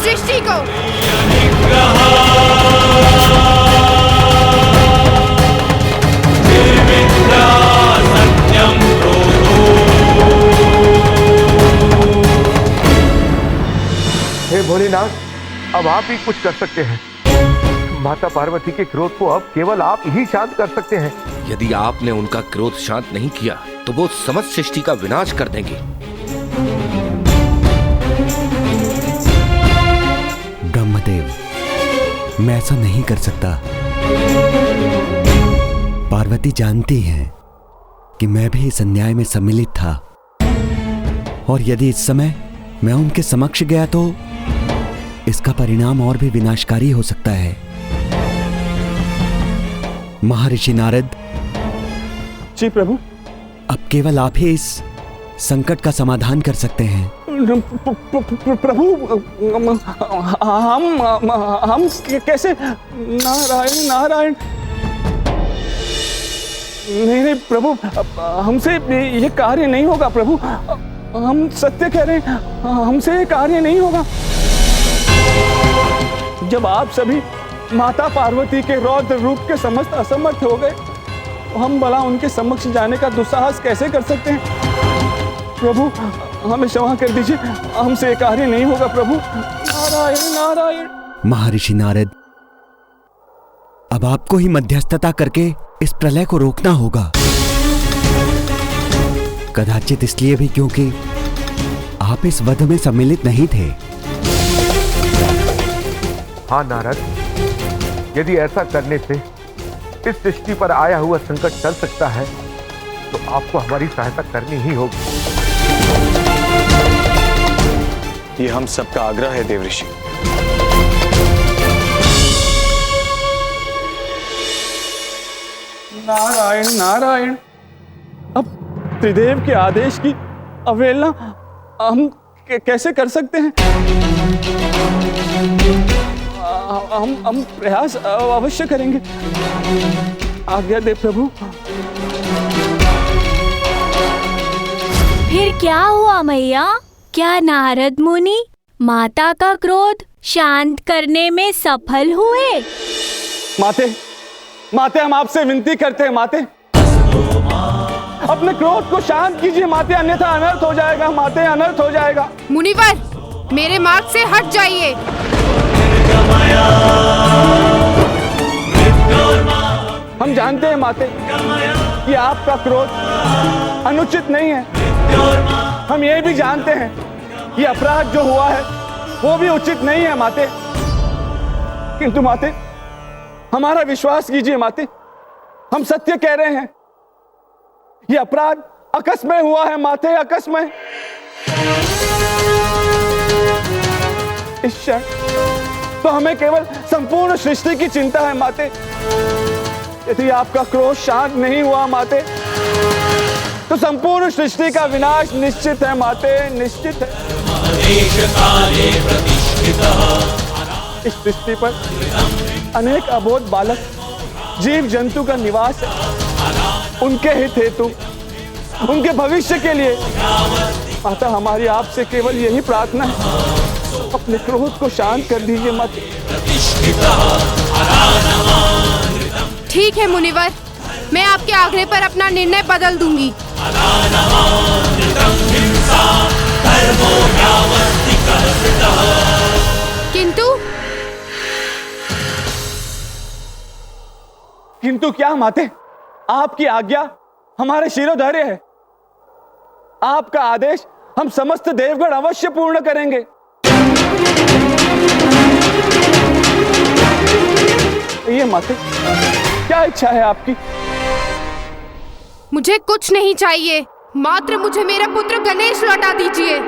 सृष्टि को। हे भोलेनाथ, अब आप ही कुछ कर सकते हैं। माता पार्वती के क्रोध को अब केवल आप ही शांत कर सकते हैं। यदि आपने उनका क्रोध शांत नहीं किया तो वो समस्त सृष्टि का विनाश कर देंगे। ब्रह्मदेव, मैं ऐसा नहीं कर सकता। पार्वती जानती है कि मैं भी इस अन्याय में सम्मिलित था, और यदि इस समय मैं उनके समक्ष गया तो इसका परिणाम और भी विनाशकारी हो सकता है। महर्षि नारद। जी प्रभु। अब केवल आप ही इस संकट का समाधान कर सकते हैं। प्रभु, हम कैसे? नारायण नारायण। नहीं प्रभु, हमसे ये कार्य नहीं होगा प्रभु। हम सत्य कह रहे हैं, हमसे ये कार्य नहीं होगा। जब आप सभी माता पार्वती के रौद्र रूप के समस्त असमर्थ हो गए, हम भला उनके समक्ष जाने का दुस्साहस कैसे कर सकते हैं? प्रभु, हमें क्षमा कर दीजिए, हमसे कार्य नहीं होगा प्रभु। नारायण नारायण। महर्षि नारद, अब आपको ही मध्यस्थता करके इस प्रलय को रोकना होगा। कदाचित इसलिए भी क्योंकि आप इस वध में सम्मिलित नहीं थे। हाँ नारद, यदि ऐसा करने से इस सृष्टि पर आया हुआ संकट टल सकता है तो आपको हमारी सहायता करनी ही होगी। ये हम सबका आग्रह है देवऋषि। नारायण नारायण। अब त्रिदेव के आदेश की अवहेलना हम कैसे कर सकते हैं? हम प्रयास अवश्य करेंगे। आज्ञा दे प्रभु। फिर क्या हुआ मैया? क्या नारद मुनि माता का क्रोध शांत करने में सफल हुए? माते, माते, हम आपसे विनती करते हैं माते, अपने क्रोध को शांत कीजिए माते, अन्यथा अनर्थ हो जाएगा माते, अनर्थ हो जाएगा। मुनिवर, मेरे मार्ग से हट जाइए। हम जानते हैं माते कि आपका क्रोध अनुचित नहीं है। हम ये भी जानते हैं कि अपराध जो हुआ है वो भी उचित नहीं है माते। किंतु माते, हमारा विश्वास कीजिए माते, हम सत्य कह रहे हैं। ये अपराध अकस्मय हुआ है माते, अकस्मय। इस क्षण तो हमें केवल संपूर्ण सृष्टि की चिंता है माते। यदि आपका क्रोध शांत नहीं हुआ माते तो संपूर्ण सृष्टि का विनाश निश्चित है माते, निश्चित है। इस सृष्टि पर अनेक अबोध बालक जीव जंतु का निवास है। उनके हित हेतु, उनके भविष्य के लिए माता, हमारी आपसे केवल यही प्रार्थना है, अपने क्रोध को शांत कर दीजिए माता। ठीक है मुनिवर, मैं आपके आग्रह पर अपना निर्णय बदल दूंगी। किंतु क्या माते? आपकी आज्ञा हमारे शिरोधार्य है। आपका आदेश हम समस्त देवगण अवश्य पूर्ण करेंगे। ये माते, क्या इच्छा है आपकी? मुझे कुछ नहीं चाहिए, मात्र मुझे मेरा पुत्र गणेश लौटा दीजिए।